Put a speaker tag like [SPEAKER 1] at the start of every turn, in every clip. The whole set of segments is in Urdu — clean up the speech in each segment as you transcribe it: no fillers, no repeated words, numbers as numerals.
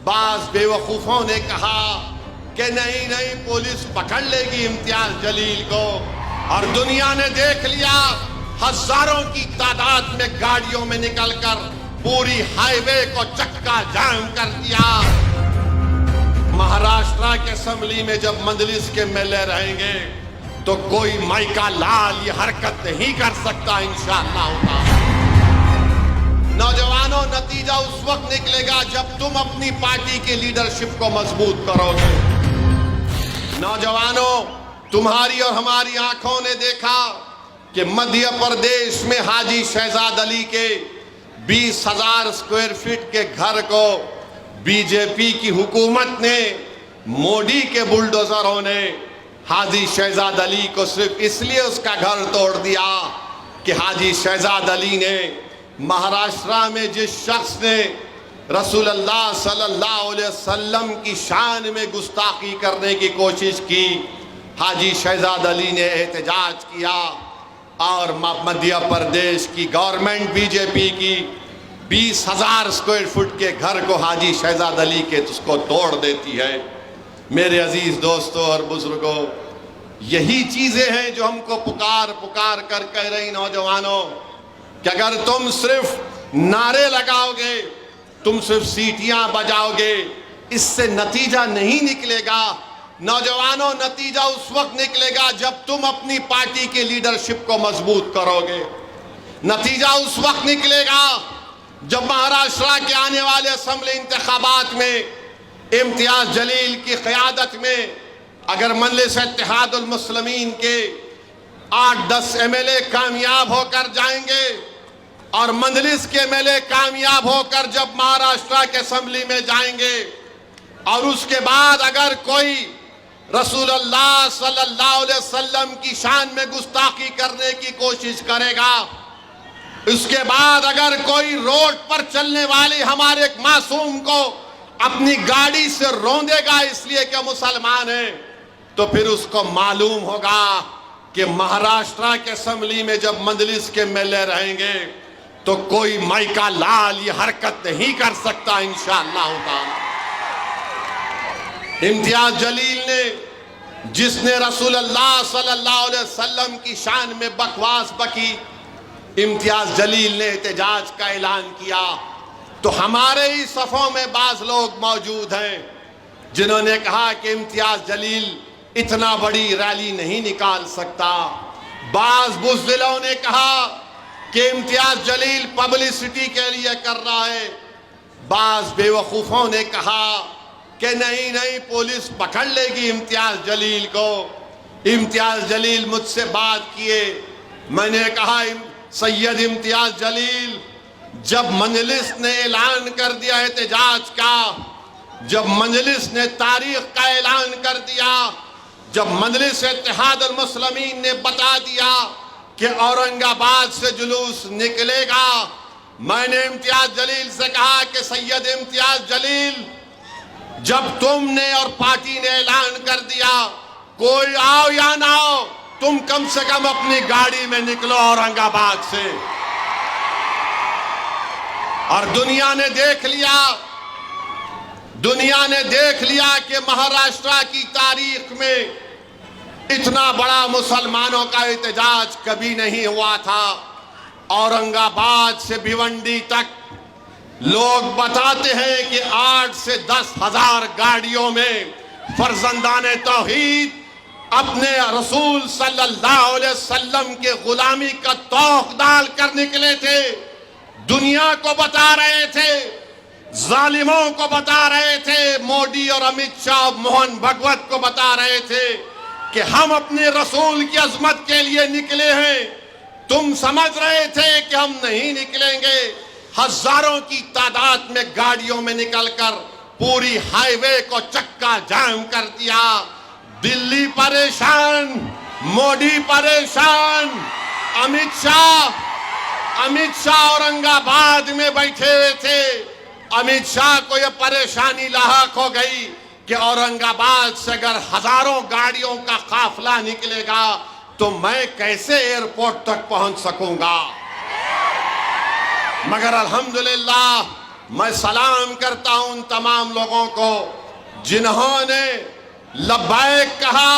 [SPEAKER 1] بعض بیوقوفوں نے کہا کہ نہیں پولیس پکڑ لے گی امتیاز جلیل کو، اور دنیا نے دیکھ لیا، ہزاروں کی تعداد میں گاڑیوں میں نکل کر پوری ہائی وے کو چکا جام کر دیا۔ مہاراشٹرا کے اسمبلی میں جب مجلس کے میلے رہیں گے تو کوئی مائیکا لال یہ حرکت نہیں کر سکتا انشاءاللہ تعالی۔ نوجوانوں، نتیجہ اس وقت نکلے گا جب تم اپنی پارٹی کی لیڈرشپ کو مضبوط کرو گے۔ نوجوانوں، تمہاری اور ہماری آنکھوں نے دیکھا کہ مدھیہ پردیش میں حاجی شہزاد علی کے 20,000 اسکوائر فٹ کے گھر کو بی جے پی کی حکومت نے، مودی کے بلڈوزروں نے حاجی شہزاد علی کو صرف اس لیے اس کا گھر توڑ دیا کہ حاجی شہزاد علی نے مہاراشٹرا میں جس شخص نے رسول اللہ صلی اللہ علیہ وسلم کی شان میں گستاخی کرنے کی کوشش کی، حاجی شہزاد علی نے احتجاج کیا اور مدھیہ پردیش کی گورنمنٹ بی جے پی کی 20,000 اسکوائر فٹ کے گھر کو حاجی شہزاد علی کے اس کو توڑ دیتی ہے۔ میرے عزیز دوستوں اور بزرگوں، یہی چیزیں ہیں جو ہم کو پکار کر کہہ رہی نوجوانوں کہ اگر تم صرف نعرے لگاؤ گے، تم صرف سیٹیاں بجاؤ گے، اس سے نتیجہ نہیں نکلے گا۔ نوجوانوں، نتیجہ اس وقت نکلے گا جب تم اپنی پارٹی کی لیڈرشپ کو مضبوط کرو گے۔ نتیجہ اس وقت نکلے گا جب مہاراشٹرا کے آنے والے اسمبلی انتخابات میں امتیاز جلیل کی قیادت میں اگر مجلس اتحاد المسلمین کے 8-10 ایم ایل اے کامیاب ہو کر جائیں گے، اور مجلس کے ایم ایل اے کامیاب ہو کر جب مہاراشٹرا کے اسمبلی میں جائیں گے، اور اس کے بعد اگر کوئی رسول اللہ صلی اللہ علیہ وسلم کی شان میں گستاخی کرنے کی کوشش کرے گا، اس کے بعد اگر کوئی روڈ پر چلنے والے ہمارے ایک معصوم کو اپنی گاڑی سے روندے گا اس لیے کہ مسلمان ہیں، تو پھر اس کو معلوم ہوگا کہ مہاراشٹرا کے اسمبلی میں جب مجلس کے میلے رہیں گے تو کوئی مائیکا لال یہ حرکت نہیں کر سکتا انشاءاللہ تعالی۔ امتیاز جلیل نے، جس نے رسول اللہ صلی اللہ علیہ وسلم کی شان میں بکواس بکی، امتیاز جلیل نے احتجاج کا اعلان کیا، تو ہمارے ہی صفوں میں بعض لوگ موجود ہیں جنہوں نے کہا کہ امتیاز جلیل اتنا بڑی ریلی نہیں نکال سکتا۔ بعض بزدلوں نے کہا کہ امتیاز جلیل پبلسٹی کے لیے کر رہا ہے۔ بعض بیوقوفوں نے کہا کہ نہیں پولیس پکڑ لے گی امتیاز جلیل کو۔ امتیاز جلیل مجھ سے بات کیے، میں نے کہا سید امتیاز جلیل، جب مجلس نے اعلان کر دیا احتجاج کا، جب مجلس نے تاریخ کا اعلان کر دیا، جب مجلس اتحاد المسلمین نے بتا دیا کہ اورنگ آباد سے جلوس نکلے گا، میں نے امتیاز جلیل سے کہا کہ سید امتیاز جلیل، جب تم نے اور پارٹی نے اعلان کر دیا کوئی آؤ یا نہ آؤ، تم کم سے کم اپنی گاڑی میں نکلو اورنگ آباد سے۔ اور دنیا نے دیکھ لیا کہ مہاراشٹرا کی تاریخ میں اتنا بڑا مسلمانوں کا احتجاج کبھی نہیں ہوا تھا۔ اورنگ آباد سے بھیونڈی تک لوگ بتاتے ہیں کہ 8 سے 10 ہزار گاڑیوں میں فرزندان توحید اپنے رسول صلی اللہ علیہ وسلم کے غلامی کا توق ڈال کر نکلے تھے۔ دنیا کو بتا رہے تھے، ظالموں کو بتا رہے تھے، مودی اور امت شاہ موہن بھگوت کو بتا رہے تھے کہ ہم اپنے رسول کی عظمت کے لیے نکلے ہیں۔ تم سمجھ رہے تھے کہ ہم نہیں نکلیں گے۔ ہزاروں کی تعداد میں گاڑیوں میں نکل کر پوری ہائی وے کو چکا جام کر دیا۔ دلی پریشان، مودی پریشان، امت شاہ اورنگ آباد میں بیٹھے ہوئے تھے۔ امت شاہ کو یہ پریشانی لاحق ہو گئی کہ اورنگ آباد سے اگر ہزاروں گاڑیوں کا قافلہ نکلے گا تو میں کیسے ایئرپورٹ تک پہنچ سکوں گا۔ مگر الحمدللہ میں سلام کرتا ہوں ان تمام لوگوں کو جنہوں نے لبیک کہا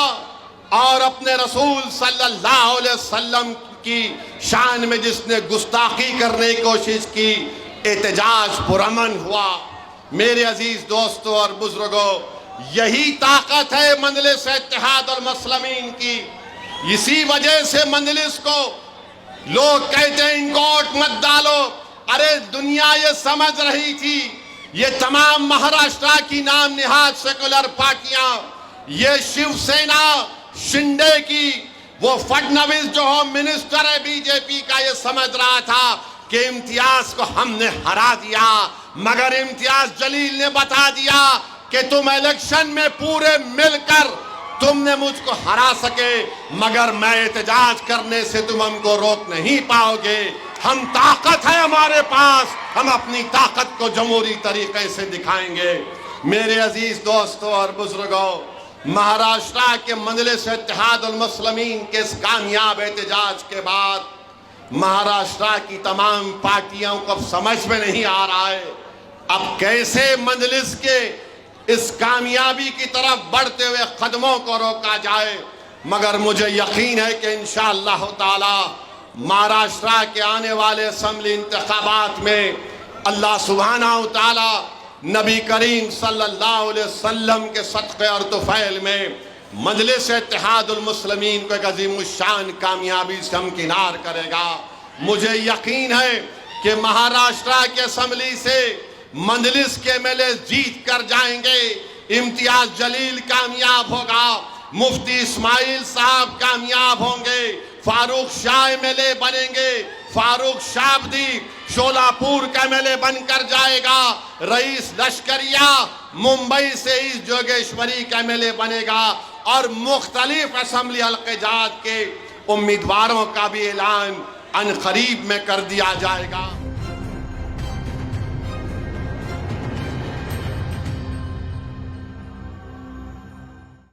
[SPEAKER 1] اور اپنے رسول صلی اللہ علیہ وسلم کی شان میں جس نے گستاخی کرنے کی کوشش کی، احتجاج پرامن ہوا۔ میرے عزیز دوستوں اور بزرگوں، یہی طاقت ہے مجلس اتحاد المسلمین کی۔ اسی وجہ سے مجلس کو لوگ کہتے ہیں ان کو ووٹ مت ڈالو۔ ارے دنیا یہ سمجھ رہی تھی، یہ تمام مہاراشٹرا کی نام نہاد سیکولر پارٹیاں، یہ شیو سینا شنڈے کی، وہ فڈنویس جو ہوم منسٹر ہے بی جے پی کا، یہ سمجھ رہا تھا کہ امتیاز کو ہم نے ہرا دیا، مگر امتیاز جلیل نے بتا دیا کہ تم الیکشن میں پورے مل کر تم نے مجھ کو ہرا سکے، مگر میں احتجاج کرنے سے تم ہم کو روک نہیں پاؤ گے۔ ہم طاقت ہے ہمارے پاس، ہم اپنی طاقت کو جمہوری طریقے سے دکھائیں گے۔ میرے عزیز دوستوں اور بزرگوں، مہاراشٹرا کے مجلس اتحاد المسلمین کے اس کامیاب احتجاج کے بعد مہاراشٹرا کی تمام پارٹیوں کو اب سمجھ میں نہیں آ رہا ہے اب کیسے مجلس کے اس کامیابی کی طرف بڑھتے ہوئے قدموں کو روکا جائے، مگر مجھے یقین ہے کہ انشاءاللہ تعالی مہاراشٹرا کے آنے والے اسمبلی انتخابات میں اللہ سبحانہ و تعالی نبی کریم صلی اللہ علیہ وسلم کے صدقے اور طفیل میں مجلس اتحاد المسلمین کو ایک عظیم الشان کامیابی سے ہمکنار کرے گا۔ مجھے یقین ہے کہ مہاراشٹرا کے اسمبلی سے مجلس کے ایم ایل اے جیت کر جائیں گے، امتیاز جلیل کامیاب ہوگا، مفتی اسماعیل صاحب کامیاب ہوں گے، فاروق شاہ ایم ایل اے بنیں گے، فاروق شابدی شولاپور کا ایم ایل اے بن کر جائے گا، رئیس لشکریہ ممبئی سے اس جوگیشوری کا ایم ایل اے بنے گا، اور مختلف اسمبلی حلقے جات کے امیدواروں کا بھی اعلان ان قریب میں کر دیا جائے گا۔